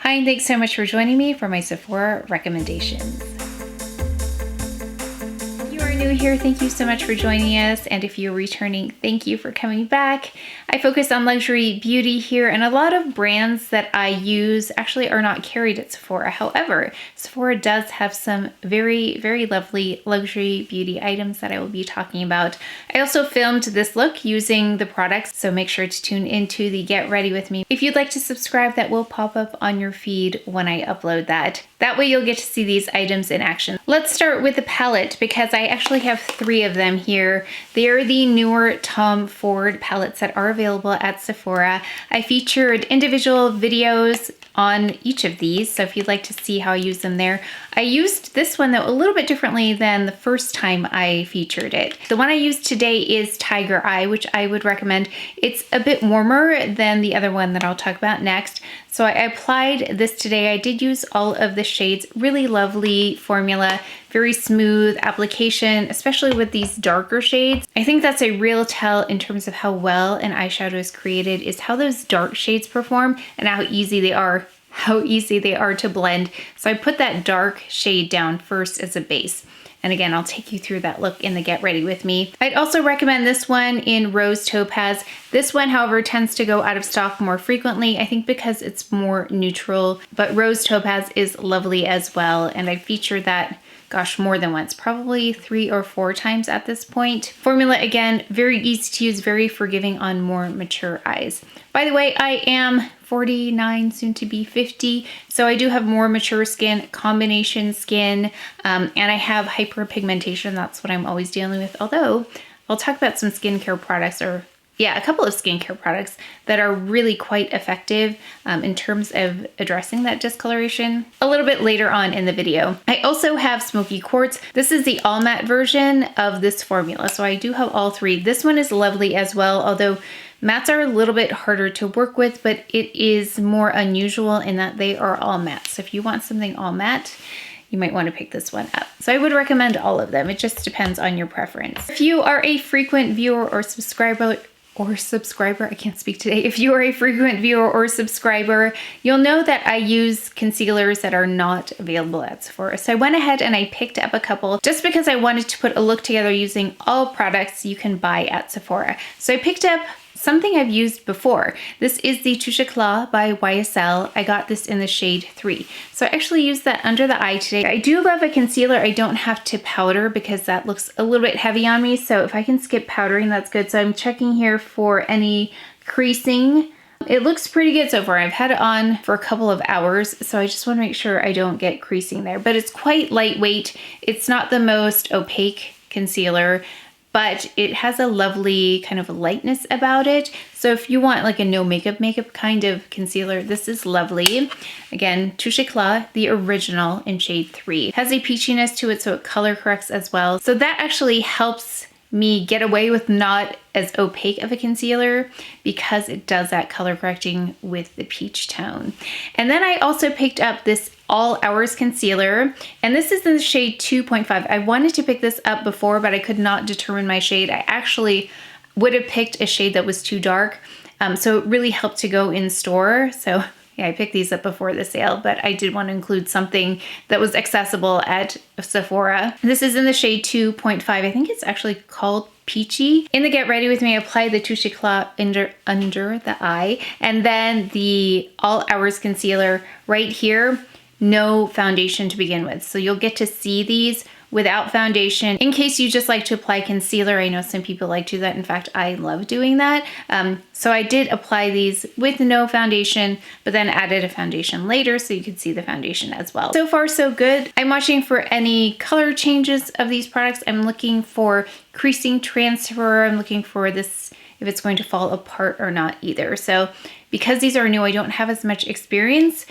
Hi, and thanks so much for joining me for my Sephora recommendations. If you are new here, thank you so much for joining us. And if you're returning, thank you for coming back. I focus on luxury beauty here, and a lot of brands that I use actually are not carried at Sephora. However, Sephora does have some very, very lovely luxury beauty items that I will be talking about. I also filmed this look using the products, so make sure to tune into the Get Ready With Me. If you'd like to subscribe, that will pop up on your feed when I upload that. That way you'll get to see these items in action. Let's start with the palette because I actually have 3 of them here. They are the newer Tom Ford palettes that are available at Sephora. I featured individual videos on each of these, so if you'd like to see how I use them there. I used this one though a little bit differently than the first time I featured it. The one I used today is Tiger Eye, which I would recommend. It's a bit warmer than the other one that I'll talk about next. So I applied this today. I did use all of the shades. Really lovely formula, very smooth application, especially with these darker shades. I think that's a real tell in terms of how well an eyeshadow is created is how those dark shades perform and how easy they are to blend. So I put that dark shade down first as a base. And again, I'll take you through that look in the Get Ready With Me. I'd also recommend this one in Rose Topaz. This one, however, tends to go out of stock more frequently, I think because it's more neutral, but Rose Topaz is lovely as well. And I featured that, gosh, more than once, probably 3 or 4 times at this point. Formula, again, very easy to use, very forgiving on more mature eyes. By the way, I am 49, soon to be 50, so I do have more mature skin, combination skin, and I have hyperpigmentation. That's what I'm always dealing with, although I'll talk about some skincare products, or yeah, a couple of skincare products that are really quite effective in terms of addressing that discoloration a little bit later on in the video. I also have Smoky Quartz. This is the all matte version of this formula, so I do have all 3. This one is lovely as well, although mattes are a little bit harder to work with, but it is more unusual in that they are all matte. So if you want something all matte, you might want to pick this one up. So I would recommend all of them. It just depends on your preference. If you are a frequent viewer or subscriber, I can't speak today. If you are a frequent viewer or subscriber, you'll know that I use concealers that are not available at Sephora. So I went ahead and I picked up a couple just because I wanted to put a look together using all products you can buy at Sephora. So I picked up something I've used before. This is the Touche Éclat by YSL. I got this in the shade 3. So I actually used that under the eye today. I do love a concealer I don't have to powder because that looks a little bit heavy on me. So if I can skip powdering, that's good. So I'm checking here for any creasing. It looks pretty good so far. I've had it on for a couple of hours, so I just want to make sure I don't get creasing there. But it's quite lightweight. It's not the most opaque concealer, but it has a lovely kind of lightness about it. So if you want like a no makeup kind of concealer, this is lovely. Again, Touche Éclat, the original in shade 3. It has a peachiness to it, so it color corrects as well. So that actually helps me get away with not as opaque of a concealer because it does that color correcting with the peach tone. And then I also picked up this All Hours concealer, and this is in the shade 2.5. I wanted to pick this up before, but I could not determine my shade. I actually would have picked a shade that was too dark, so it really helped to go in store. So yeah, I picked these up before the sale, but I did want to include something that was accessible at Sephora. This is in the shade 2.5. I think it's actually called Peachy. In the Get Ready With Me, I applied the Touche Éclat under the eye, and then the All Hours concealer right here. No foundation to begin with. So you'll get to see these without foundation in case you just like to apply concealer. I know some people like to do that. In fact, I love doing that. So I did apply these with no foundation, but then added a foundation later so you could see the foundation as well. So far, so good. I'm watching for any color changes of these products. I'm looking for creasing transfer. I'm looking for this, if it's going to fall apart or not either. So because these are new, I don't have as much experience,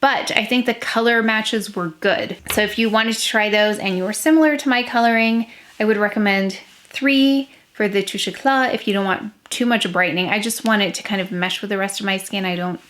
but I think the color matches were good. So if you wanted to try those and you were similar to my coloring, I would recommend 3 for the Touche Éclat if you don't want too much brightening. I just want it to kind of mesh with the rest of my skin. I don't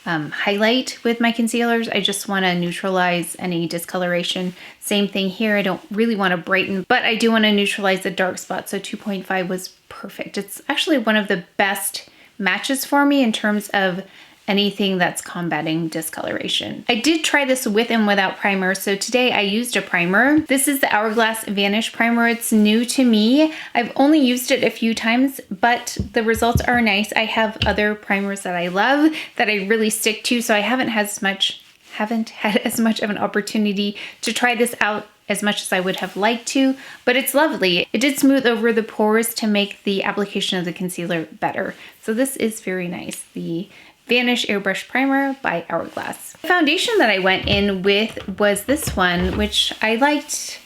highlight with my concealers. I just want to neutralize any discoloration. Same thing here. I don't really want to brighten, but I do want to neutralize the dark spots. So 2.5 was perfect. It's actually one of the best matches for me in terms of anything that's combating discoloration. I did try this with and without primer, so today I used a primer. This is the Hourglass Vanish Primer. It's new to me. I've only used it a few times, but the results are nice. I have other primers that I love that I really stick to, so I haven't had as much of an opportunity to try this out as much as I would have liked to, but it's lovely. It did smooth over the pores to make the application of the concealer better. So this is very nice. The Vanish Airbrush Primer by Hourglass. The foundation that I went in with was this one, which I liked.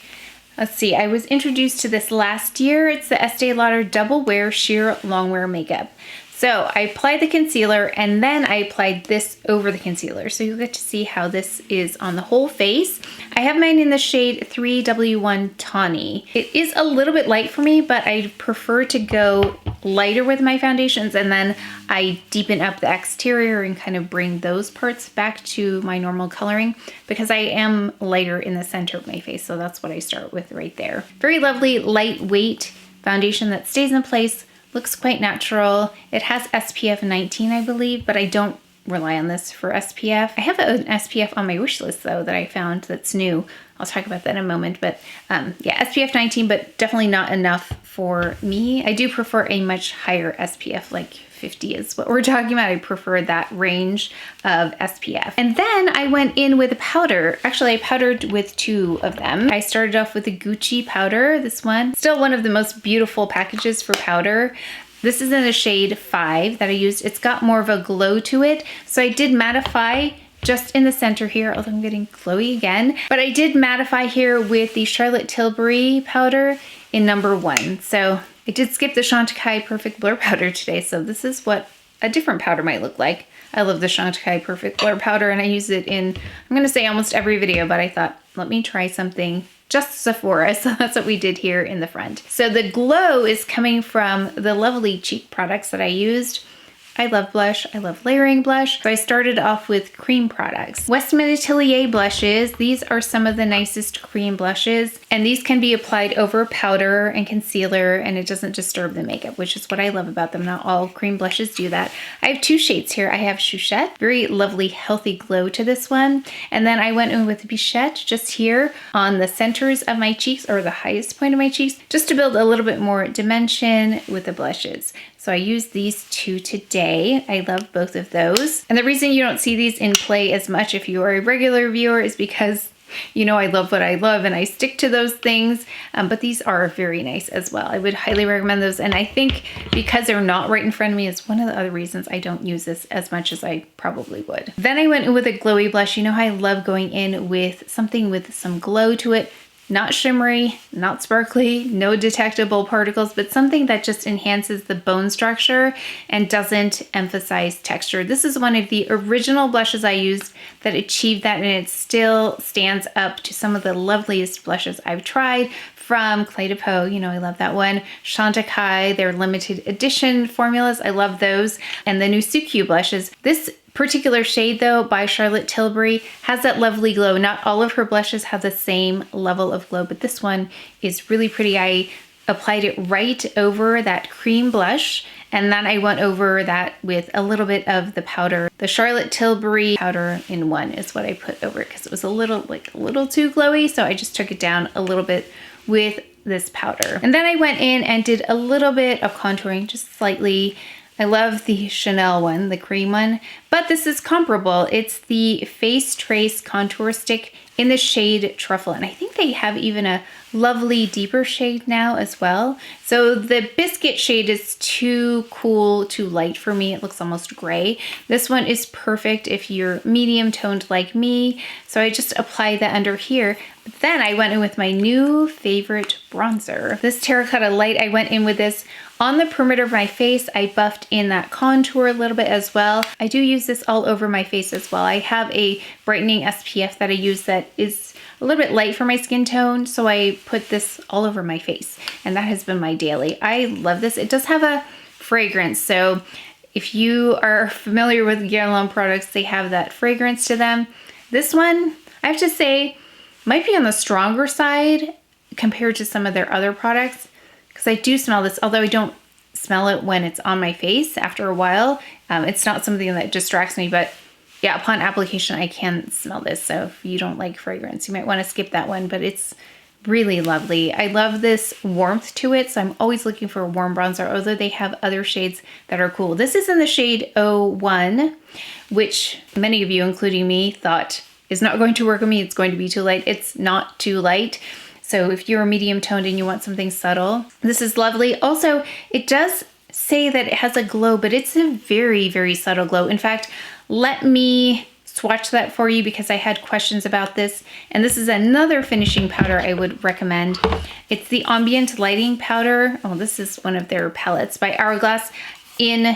Let's see, I was introduced to this last year. It's the Estee Lauder Double Wear Sheer Longwear Makeup. So I applied the concealer and then I applied this over the concealer. So you'll get to see how this is on the whole face. I have mine in the shade 3W1 Tawny. It is a little bit light for me, but I prefer to go lighter with my foundations and then I deepen up the exterior and kind of bring those parts back to my normal coloring because I am lighter in the center of my face. So that's what I start with right there. Very lovely, lightweight foundation that stays in place. Looks quite natural. It has SPF 19, I believe, but I don't rely on this for SPF. I have an SPF on my wish list though that I found that's new. I'll talk about that in a moment, but yeah, SPF 19, but definitely not enough for me. I do prefer a much higher SPF, like 50 is what we're talking about. I prefer that range of SPF. And then I went in with a powder. Actually, I powdered with two of them. I started off with a Gucci powder, this one. Still one of the most beautiful packages for powder. This is in the shade 5 that I used. It's got more of a glow to it. So I did mattify just in the center here, although I'm getting glowy again. But I did mattify here with the Charlotte Tilbury powder in number 1. So I did skip the Chantecaille Perfect Blur powder today, so this is what a different powder might look like. I love the Chantecaille Perfect Blur powder and I use it in, I'm gonna say almost every video, but I thought, let me try something just Sephora, so that's what we did here in the front. So the glow is coming from the lovely cheek products that I used. I love blush, I love layering blush. So I started off with cream products. Westman Atelier blushes. These are some of the nicest cream blushes, and these can be applied over powder and concealer and it doesn't disturb the makeup, which is what I love about them. Not all cream blushes do that. I have two shades here. I have Chouchette, very lovely, healthy glow to this one. And then I went in with Bichette just here on the centers of my cheeks, or the highest point of my cheeks, just to build a little bit more dimension with the blushes. So I used these two today. I love both of those. And the reason you don't see these in play as much if you are a regular viewer is because you know I love what I love and I stick to those things, but these are very nice as well. I would highly recommend those, and I think because they're not right in front of me is one of the other reasons I don't use this as much as I probably would. Then I went in with a glowy blush. You know how I love going in with something with some glow to it. Not shimmery, not sparkly, no detectable particles, but something that just enhances the bone structure and doesn't emphasize texture. This is one of the original blushes I used that achieved that, and it still stands up to some of the loveliest blushes I've tried from Clé de Peau. You know, I love that one. Chantecaille, their limited edition formulas, I love those. And the Nusuku blushes. This particular shade though by Charlotte Tilbury has that lovely glow. Not all of her blushes have the same level of glow, but this one is really pretty. I applied it right over that cream blush, and then I went over that with a little bit of the powder. The Charlotte Tilbury powder in 1 is what I put over it because it was a little too glowy, so I just took it down a little bit with this powder. And then I went in and did a little bit of contouring, just slightly. I love the Chanel one, the cream one, but this is comparable. It's the Face Trace Contour Stick in the shade Truffle, and I think they have even a lovely deeper shade now as well. So the biscuit shade is too cool, too light for me. It looks almost gray. This one is perfect if you're medium toned like me. So I just applied that under here. But then I went in with my new favorite bronzer. This Terracotta Light, I went in with this on the perimeter of my face. I buffed in that contour a little bit as well. I do use this all over my face as well. I have a brightening SPF that I use that is a little bit light for my skin tone, so I put this all over my face, and that has been my daily. I love this. It does have a fragrance, so if you are familiar with Guerlain products, they have that fragrance to them. This one, I have to say, might be on the stronger side compared to some of their other products, because I do smell this, although I don't smell it when it's on my face after a while. It's not something that distracts me, but yeah, upon application, I can smell this. So if you don't like fragrance, you might want to skip that one, but it's really lovely. I love this warmth to it, so I'm always looking for a warm bronzer, although they have other shades that are cool. This is in the shade 01, which many of you, including me, thought is not going to work on me. It's going to be too light. It's not too light. So if you're medium toned and you want something subtle, this is lovely. Also, it does say that it has a glow, but it's a very, very subtle glow. In fact, let me swatch that for you because I had questions about this. And this is another finishing powder I would recommend. It's the Ambient Lighting Powder. Oh, this is one of their palettes by Hourglass in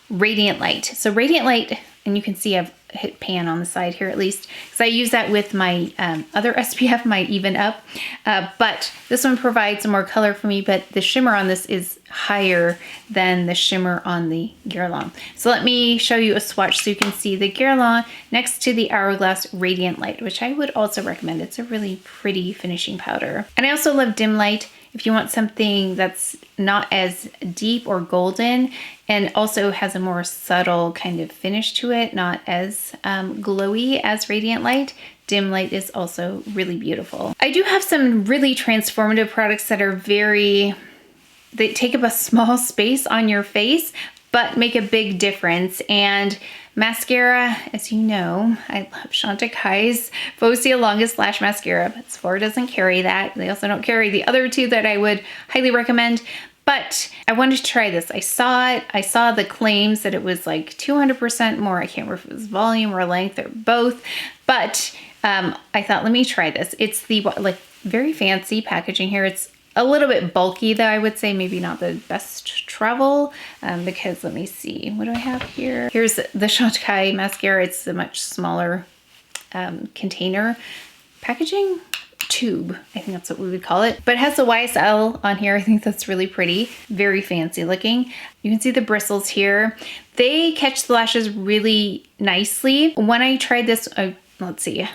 Radiant Light. So Radiant Light, and you can see I've hit pan on the side here at least, because I use that with my other SPF, my Even Up. But this one provides more color for me, but the shimmer on this is higher than the shimmer on the Guerlain. So let me show you a swatch so you can see the Guerlain next to the Hourglass Radiant Light, which I would also recommend. It's a really pretty finishing powder. And I also love Dim Light if you want something that's not as deep or golden and also has a more subtle kind of finish to it, not as glowy as Radiant Light. Dim Light is also really beautiful. I do have some really transformative products that are they take up a small space on your face, but make a big difference. And mascara, as you know, I love Chantecaille's Faux Longest Lash Mascara, but Sephora doesn't carry that. They also don't carry the other two that I would highly recommend. But I wanted to try this. I saw it. I saw the claims that it was like 200% more. I can't remember if it was volume or length or both. But I thought, let me try this. It's the like very fancy packaging here. It's a little bit bulky though, I would say. Maybe not the best travel because let me see. What do I have here? Here's the Chantecaille mascara. It's a much smaller container packaging. Tube, I think that's what we would call it, but it has the YSL on here. I think that's really pretty, very fancy looking. You can see the bristles here. They catch the lashes really nicely. When I tried this, let's see,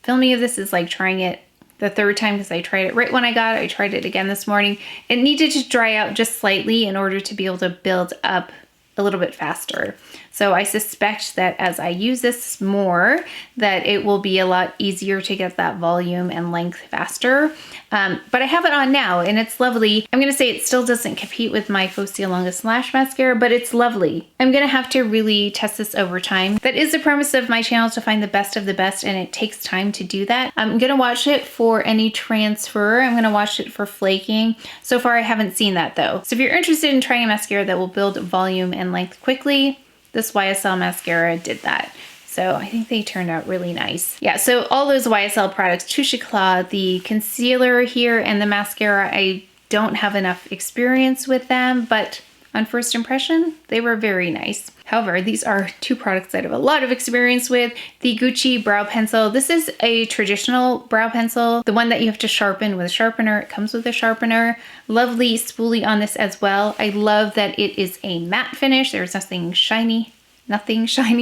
filming of this is like trying it the third time because I tried it right when I got it. I tried it again this morning. It needed to dry out just slightly in order to be able to build up a little bit faster. So I suspect that as I use this more, that it will be a lot easier to get that volume and length faster. But I have it on now and it's lovely. I'm gonna say it still doesn't compete with my Faux Longest Lash Mascara, but it's lovely. I'm gonna have to really test this over time. That is the premise of my channel, to find the best of the best, and it takes time to do that. I'm gonna watch it for any transfer. I'm gonna watch it for flaking. So far I haven't seen that though. So if you're interested in trying a mascara that will build volume and length quickly, this YSL mascara did that. So I think they turned out really nice. Yeah, so all those YSL products, Touche Eclat, the concealer here and the mascara, I don't have enough experience with them, but on first impression, they were very nice. However, these are two products that I have a lot of experience with. The Gucci brow pencil. This is a traditional brow pencil, the one that you have to sharpen with a sharpener. It comes with a sharpener. Lovely spoolie on this as well. I love that it is a matte finish. There's nothing shiny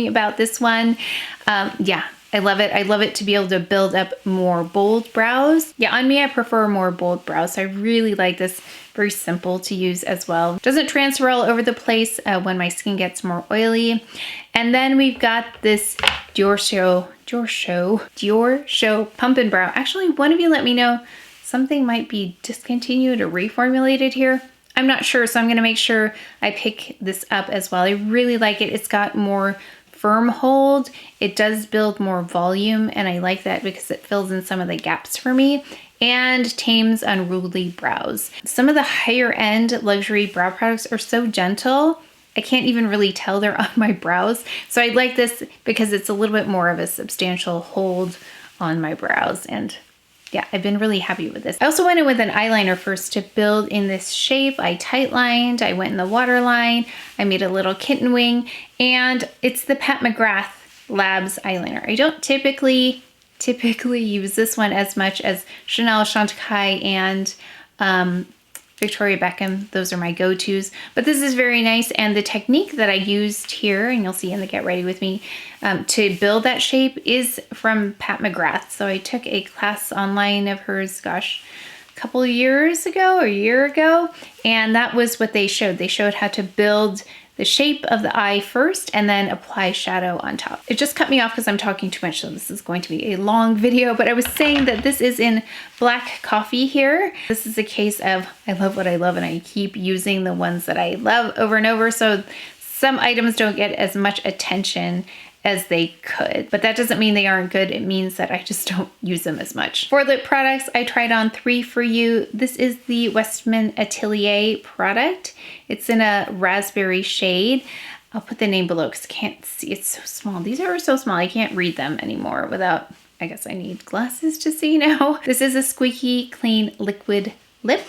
about this one. Yeah, I love it. I love it to be able to build up more bold brows. Yeah, on me, I prefer more bold brows. So I really like this. Very simple to use as well. Doesn't transfer all over the place when my skin gets more oily. And then we've got this Dior Show Pump and Brow. Actually, one of you let me know something might be discontinued or reformulated here. I'm not sure, so I'm gonna make sure I pick this up as well. I really like it. It's got more firm hold. It does build more volume, and I like that because it fills in some of the gaps for me and tames unruly brows. Some of the higher end luxury brow products are so gentle, I can't even really tell they're on my brows. So I like this because it's a little bit more of a substantial hold on my brows, and yeah, I've been really happy with this. I also went in with an eyeliner first to build in this shape. I tight lined, I went in the waterline, I made a little kitten wing, and it's the Pat McGrath Labs eyeliner. I don't typically use this one as much as Chanel, Chantecaille, and Victoria Beckham. Those are my go-tos, but this is very nice. And the technique that I used here, and you'll see in the Get Ready With Me, to build that shape is from Pat McGrath. So I took a class online of hers, gosh, couple of years ago or a year ago, and that was what they showed. They showed how to build the shape of the eye first and then apply shadow on top. It just cut me off because I'm talking too much, so this is going to be a long video, but I was saying that this is in black coffee here. This is a case of I love what I love and I keep using the ones that I love over and over, so some items don't get as much attention as they could, but that doesn't mean they aren't good. It means that I just don't use them as much. For lip products, I tried on 3 for you. This is the Westman Atelier product. It's in a raspberry shade. I'll put the name below because I can't see, it's so small. These are so small, I can't read them anymore without, I guess I need glasses to see now. This is a squeaky clean liquid lip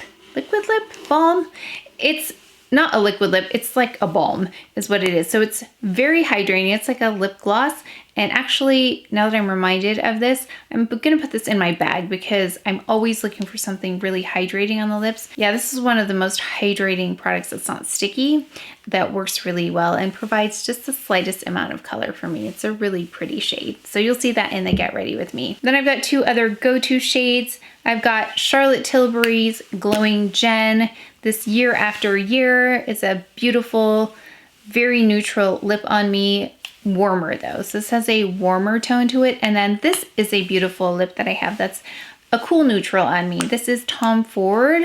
balm. It's not a liquid lip, it's like a balm is what it is. So it's very hydrating. It's like a lip gloss. And actually, now that I'm reminded of this, I'm gonna put this in my bag because I'm always looking for something really hydrating on the lips. Yeah, this is one of the most hydrating products that's not sticky, that works really well and provides just the slightest amount of color for me. It's a really pretty shade. So you'll see that in the Get Ready With Me. Then I've got 2 other go-to shades. I've got Charlotte Tilbury's Glowing Gen. This Year After Year is a beautiful, very neutral lip on me. Warmer though, so this has a warmer tone to it. And then this is a beautiful lip that I have that's a cool neutral on me. This is Tom Ford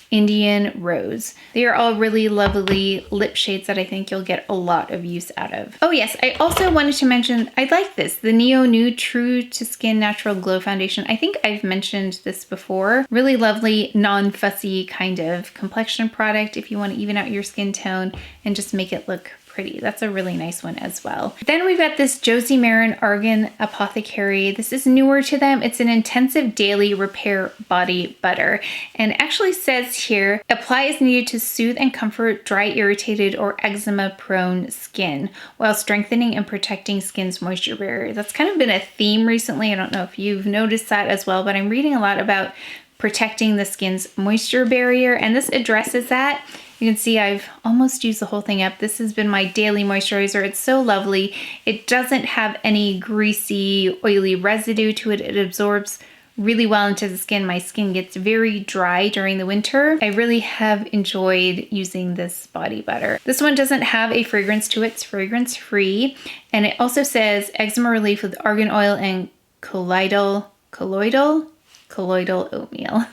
Indian Rose. They are all really lovely lip shades that I think you'll get a lot of use out of. Oh yes, I also wanted to mention, I like this, the Neo Nude True to Skin Natural Glow Foundation. I think I've mentioned this before. Really lovely, non-fussy kind of complexion product if you want to even out your skin tone and just make it look pretty. That's a really nice one as well. Then we've got this Josie Maran Argan Apothecary. This is newer to them. It's an intensive daily repair body butter, and it actually says here, apply as needed to soothe and comfort dry, irritated, or eczema prone skin while strengthening and protecting skin's moisture barrier. That's kind of been a theme recently. I don't know if you've noticed that as well, but I'm reading a lot about protecting the skin's moisture barrier, and this addresses that. You can see I've almost used the whole thing up. This has been my daily moisturizer. It's so lovely. It doesn't have any greasy, oily residue to it. It absorbs really well into the skin. My skin gets very dry during the winter. I really have enjoyed using this body butter. This one doesn't have a fragrance to it. It's fragrance free. And it also says eczema relief with argan oil and colloidal oatmeal.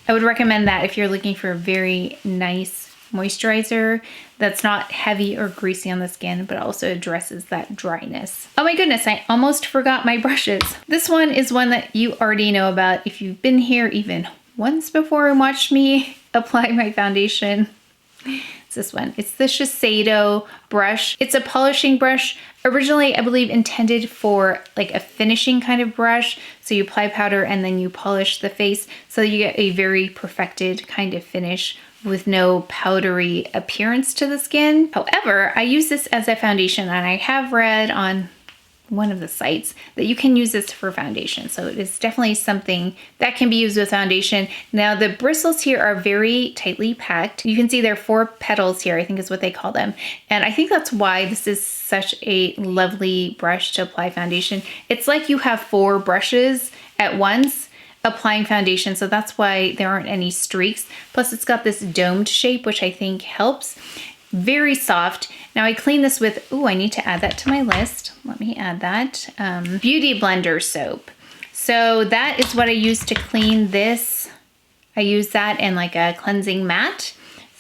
I would recommend that if you're looking for a very nice moisturizer that's not heavy or greasy on the skin, but also addresses that dryness. Oh my goodness, I almost forgot my brushes. This one is one that you already know about if you've been here even once before and watched me apply my foundation. It's this one. It's the Shiseido brush. It's a polishing brush. Originally, I believe intended for like a finishing kind of brush. So you apply powder and then you polish the face so you get a very perfected kind of finish with no powdery appearance to the skin. However, I use this as a foundation, and I have read on one of the sites that you can use this for foundation. So it is definitely something that can be used with foundation. Now the bristles here are very tightly packed. You can see there are 4 petals here, I think is what they call them. And I think that's why this is such a lovely brush to apply foundation. It's like you have 4 brushes at once applying foundation, so that's why there aren't any streaks. Plus it's got this domed shape, which I think helps. Very soft. Now I clean this with, I need to add that to my list. Let me add that. Beauty Blender soap. So that is what I use to clean this. I use that in like a cleansing mat.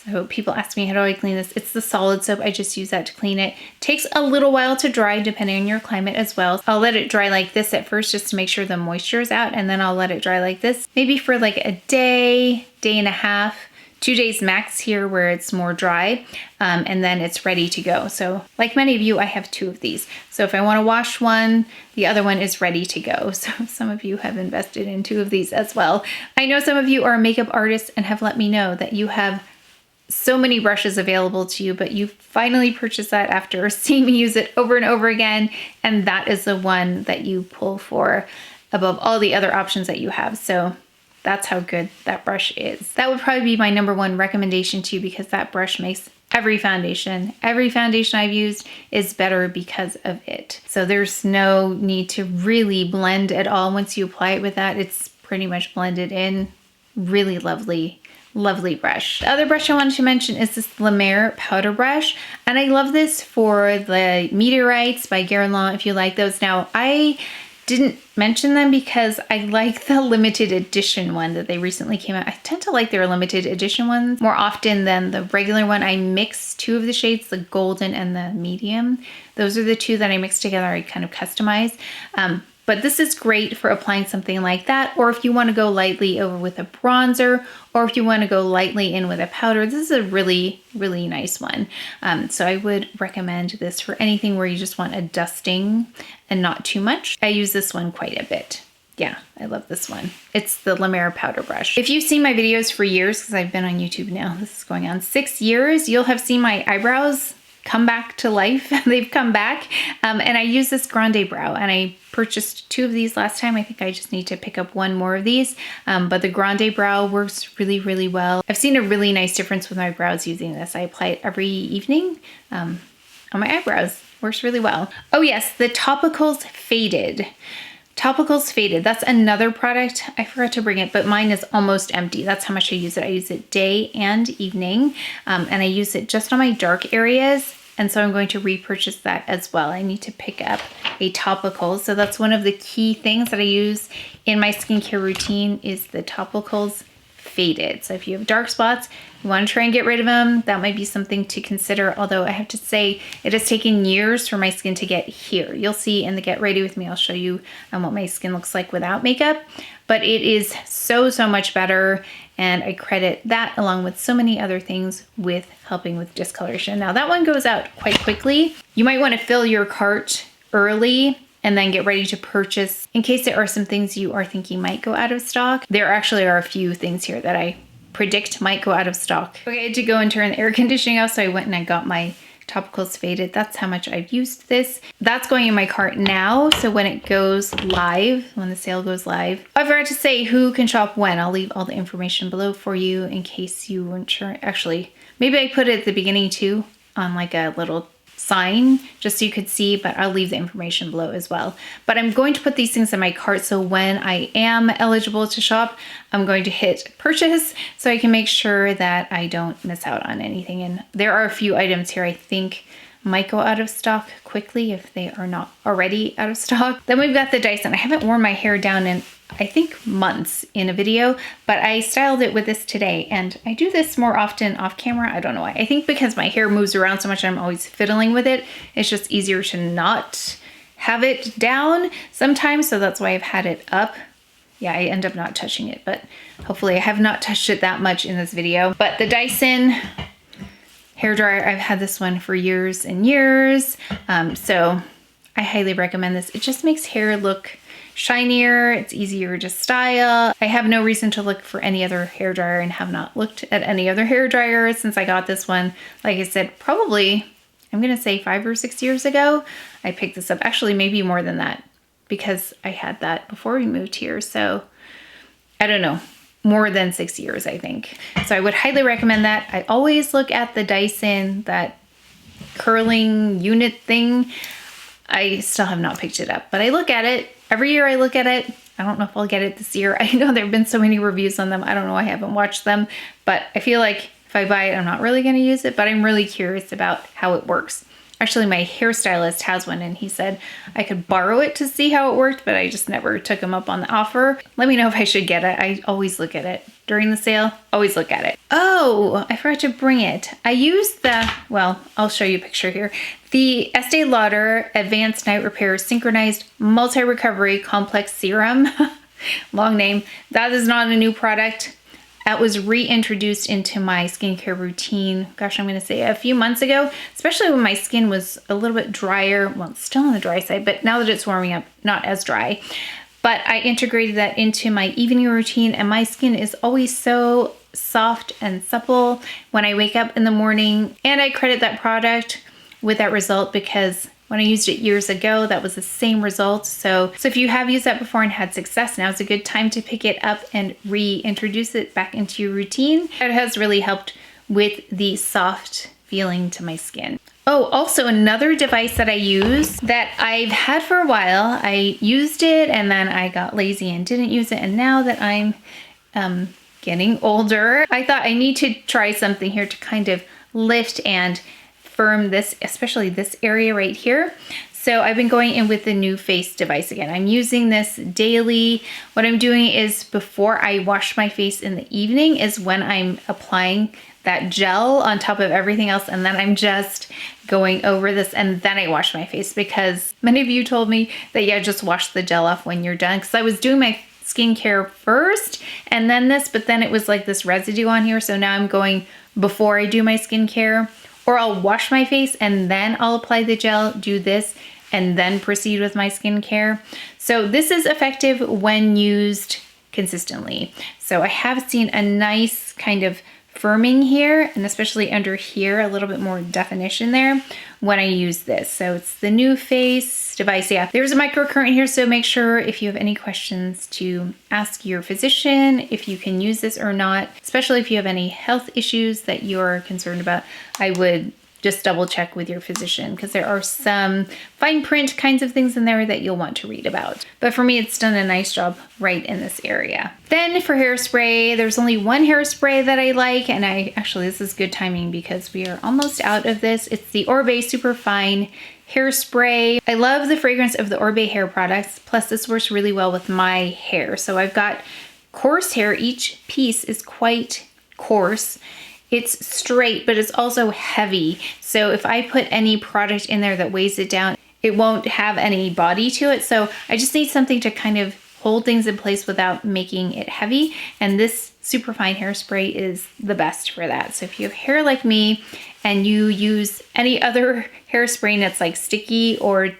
So people ask me, how do I clean this? It's the solid soap. I just use that to clean it. Takes a little while to dry depending on your climate as well. I'll let it dry like this at first just to make sure the moisture is out, and then I'll let it dry like this, maybe for like a day, day and a half, 2 days max here where it's more dry, and then it's ready to go. So like many of you, I have 2 of these. So if I want to wash one, the other one is ready to go. So some of you have invested in 2 of these as well. I know some of you are makeup artists and have let me know that you have so many brushes available to you, but you finally purchased that after seeing me use it over and over again, and that is the one that you pull for above all the other options that you have. So that's how good that brush is. That would probably be my #1 recommendation to you, because that brush makes every foundation I've used is better because of it. So there's no need to really blend at all. Once you apply it with that, it's pretty much blended in really lovely, lovely brush. The other brush I wanted to mention is this La Mer powder brush. And I love this for the Meteorites by Guerlain, if you like those. Now, I didn't mention them because I like the limited edition one that they recently came out. I tend to like their limited edition ones more often than the regular one. I mix two of the shades, the golden and the medium. Those are the two that I mix together. I kind of customize. But this is great for applying something like that, or if you want to go lightly over with a bronzer, or if you want to go lightly in with a powder. This is a really, really nice one. So I would recommend this for anything where you just want a dusting and not too much. I use this one quite a bit. Yeah, I love this one. It's the La Mer powder brush. If you've seen my videos for years, because I've been on YouTube now, this is going on 6 years, you'll have seen my eyebrows come back to life. They've come back. And I use this Grande Brow, and I purchased 2 of these last time. I think I just need to pick up 1 more of these. But the Grande Brow works really, really well. I've seen a really nice difference with my brows using this. I apply it every evening on my eyebrows. Works really well. Oh yes, the Topicals Faded. Topicals Faded, that's another product. I forgot to bring it, but mine is almost empty. That's how much I use it. I use it day and evening, and I use it just on my dark areas. And so I'm going to repurchase that as well. I need to pick up a topical. So that's one of the key things that I use in my skincare routine is the Topicals Faded. So if you have dark spots, you want to try and get rid of them, that might be something to consider. Although I have to say it has taken years for my skin to get here. You'll see in the Get Ready With Me, I'll show you what my skin looks like without makeup, but it is so, so much better. And I credit that along with so many other things with helping with discoloration. Now that one goes out quite quickly. You might want to fill your cart early and then get ready to purchase in case there are some things you are thinking might go out of stock. There actually are a few things here that I predict might go out of stock. Okay, I had to go and turn the air conditioning off, so I went and I got my Topicals Faded. That's how much I've used this. That's going in my cart now, so when it goes live, when the sale goes live. I forgot to say who can shop when. I'll leave all the information below for you in case you weren't sure. Actually, maybe I put it at the beginning too on like a little sign just so you could see, but I'll leave the information below as well. But I'm going to put these things in my cart, so when I am eligible to shop, I'm going to hit purchase so I can make sure that I don't miss out on anything. And there are a few items here I think might go out of stock quickly if they are not already out of stock. Then we've got the Dyson. I haven't worn my hair down in I think months in a video, but I styled it with this today, and I do this more often off camera. I don't know why. I think because my hair moves around so much, I'm always fiddling with it. It's just easier to not have it down sometimes, so that's why I've had it up. Yeah, I end up not touching it, but hopefully I have not touched it that much in this video. But the Dyson hairdryer, I've had this one for years and years, so I highly recommend this. It just makes hair look shinier, it's easier to style. I have no reason to look for any other hairdryer and have not looked at any other hairdryer since I got this one. Like I said, probably, I'm gonna say 5 or 6 years ago, I picked this up. Actually, maybe more than that because I had that before we moved here. So I don't know, more than 6 years, I think. So I would highly recommend that. I always look at the Dyson, that curling unit thing. I still have not picked it up, but I look at it. Every year I look at it. I don't know if I'll get it this year. I know there have been so many reviews on them. I don't know, I haven't watched them, but I feel like if I buy it, I'm not really gonna use it, but I'm really curious about how it works. Actually, my hairstylist has one and he said I could borrow it to see how it worked, but I just never took him up on the offer. Let me know if I should get it. I always look at it. During the sale, always look at it. Oh, I forgot to bring it. I used the, well, I'll show you a picture here. The Estee Lauder Advanced Night Repair Synchronized Multi-Recovery Complex Serum. Long name. That is not a new product. That was reintroduced into my skincare routine, gosh, I'm gonna say a few months ago, especially when my skin was a little bit drier. Well, it's still on the dry side, but now that it's warming up, not as dry. But I integrated that into my evening routine, and my skin is always so soft and supple when I wake up in the morning. And I credit that product with that result because when I used it years ago, that was the same result. So if you have used that before and had success, now is a good time to pick it up and reintroduce it back into your routine. It has really helped with the soft feeling to my skin. Oh, also another device that I use that I've had for a while. I used it and then I got lazy and didn't use it. And now that I'm getting older. I thought I need to try something here to kind of lift and firm this, especially this area right here. So I've been going in with the NuFace device again. I'm using this daily. What I'm doing is before I wash my face in the evening is when I'm applying that gel on top of everything else, and then I'm just going over this and then I wash my face, because many of you told me that yeah, just wash the gel off when you're done, because I was doing my skincare first and then this, but then it was like this residue on here. So now I'm going before I do my skincare, or I'll wash my face and then I'll apply the gel, do this, and then proceed with my skincare. So this is effective when used consistently. So I have seen a nice kind of firming here, and especially under here, a little bit more definition there when I use this. So it's the NuFace device. Yeah, there's a microcurrent here, so make sure if you have any questions to ask your physician if you can use this or not, especially if you have any health issues that you're concerned about. I would just double check with your physician, because there are some fine print kinds of things in there that you'll want to read about. But for me, it's done a nice job right in this area. Then for hairspray, there's only one hairspray that I like, and this is good timing because we are almost out of this. It's the Orbe Superfine hairspray. I love the fragrance of the Orbe hair products, plus this works really well with my hair. So I've got coarse hair. Each piece is quite coarse. It's straight, but it's also heavy. So if I put any product in there that weighs it down, it won't have any body to it. So I just need something to kind of hold things in place without making it heavy. And this Superfine hairspray is the best for that. So if you have hair like me and you use any other hairspray that's like sticky or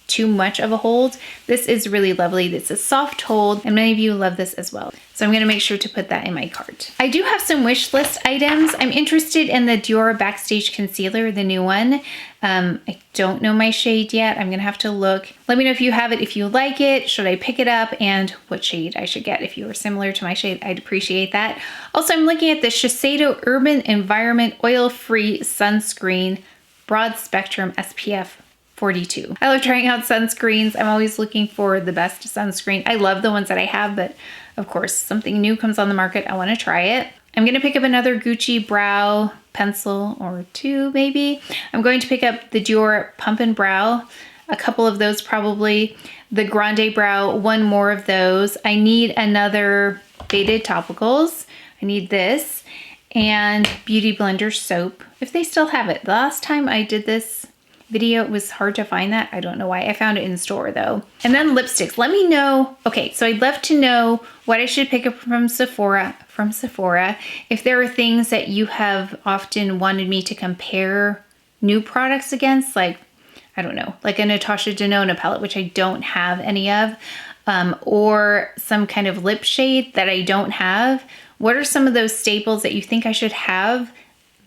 too much of a hold, this is really lovely. It's a soft hold, and many of you love this as well. So I'm gonna make sure to put that in my cart. I do have some wish list items. I'm interested in the Dior Backstage Concealer, the new one. I don't know my shade yet. I'm gonna have to look. Let me know if you have it, if you like it, should I pick it up, and what shade I should get. If you are similar to my shade, I'd appreciate that. Also, I'm looking at the Shiseido Urban Environment Oil-Free Sunscreen Broad Spectrum SPF 42. I love trying out sunscreens. I'm always looking for the best sunscreen. I love the ones that I have, but of course, something new comes on the market, I want to try it. I'm going to pick up another Gucci brow pencil, or two maybe. I'm going to pick up the Dior Pump and Brow, a couple of those probably. The Grande Brow, one more of those. I need another Faded Topicals. I need this, and Beauty Blender soap, if they still have it. The last time I did this video, it was hard to find that. I don't know why. I found it in store though. And then lipsticks. Let me know. Okay, so I'd love to know what I should pick up from Sephora. If there are things that you have often wanted me to compare new products against, like, I don't know, like a Natasha Denona palette, which I don't have any of, or some kind of lip shade that I don't have. What are some of those staples that you think I should have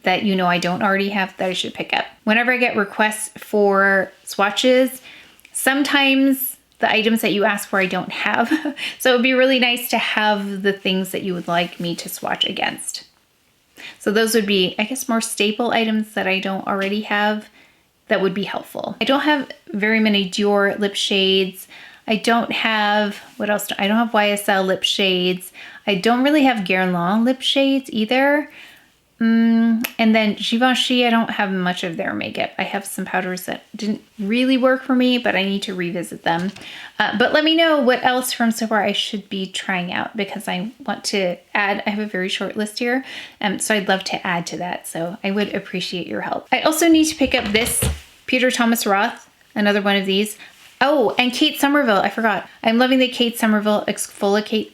that you know I don't already have that I should pick up? Whenever I get requests for swatches, sometimes the items that you ask for I don't have. So it'd be really nice to have the things that you would like me to swatch against. So those would be, I guess, more staple items that I don't already have that would be helpful. I don't have very many Dior lip shades. I don't have, what else? I don't have YSL lip shades. I don't really have Guerlain lip shades either. And then Givenchy, I don't have much of their makeup. I have some powders that didn't really work for me, but I need to revisit them. But let me know what else from Sephora I should be trying out, because I want to add, I have a very short list here, so I'd love to add to that. So I would appreciate your help. I also need to pick up this Peter Thomas Roth, another one of these. Oh, and Kate Somerville, I forgot. I'm loving the Kate Somerville Exfoliate,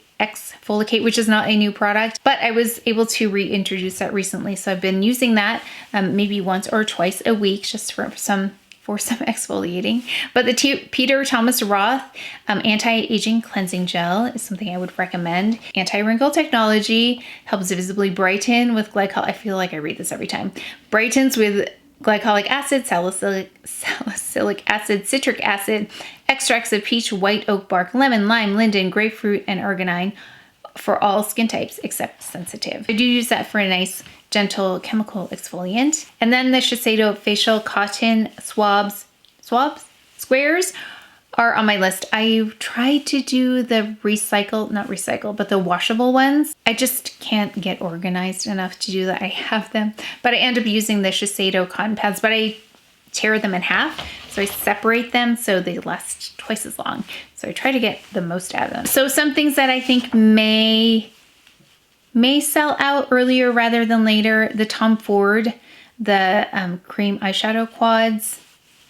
which is not a new product, but I was able to reintroduce that recently. So I've been using that maybe once or twice a week, just for some exfoliating. But the Peter Thomas Roth Anti-Aging Cleansing Gel is something I would recommend. Anti-wrinkle technology, helps visibly brighten with glycolic. I feel like I read this every time. Brightens with glycolic acid, salicylic acid, citric acid, extracts of peach, white oak bark, lemon, lime, linden, grapefruit, and arginine for all skin types except sensitive. I do use that for a nice, gentle chemical exfoliant. And then the Shiseido Facial Cotton Squares. are on my list. I tried to do the not recycle, but the washable ones. I just can't get organized enough to do that. I have them, but I end up using the Shiseido cotton pads, but I tear them in half. So I separate them so they last twice as long. So I try to get the most out of them. So some things that I think may sell out earlier rather than later, the Tom Ford, the cream eyeshadow quads,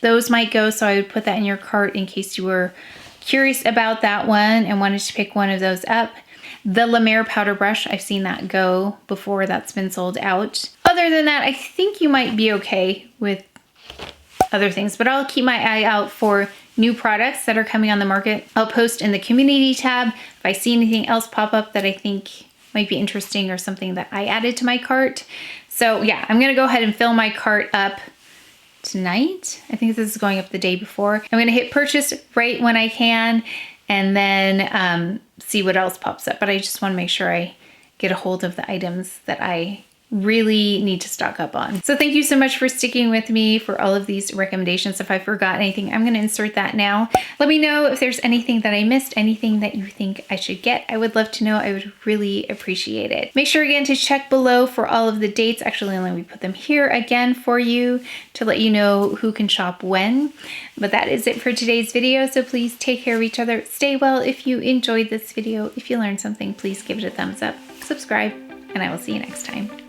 those might go. So I would put that in your cart in case you were curious about that one and wanted to pick one of those up. The La Mer powder brush, I've seen that go before. That's been sold out. Other than that, I think you might be okay with other things, but I'll keep my eye out for new products that are coming on the market. I'll post in the community tab if I see anything else pop up that I think might be interesting or something that I added to my cart. So yeah, I'm gonna go ahead and fill my cart up tonight. I think this is going up the day before. I'm gonna hit purchase right when I can and then see what else pops up. But I just wanna make sure I get a hold of the items that I really need to stock up on. So thank you so much for sticking with me for all of these recommendations. If I forgot anything, I'm gonna insert that now. Let me know if there's anything that I missed, anything that you think I should get. I would love to know. I would really appreciate it. Make sure again to check below for all of the dates. Actually, let me put them here again for you to let you know who can shop when. But that is it for today's video. So please take care of each other. Stay well. If you enjoyed this video, if you learned something, please give it a thumbs up, subscribe, and I will see you next time.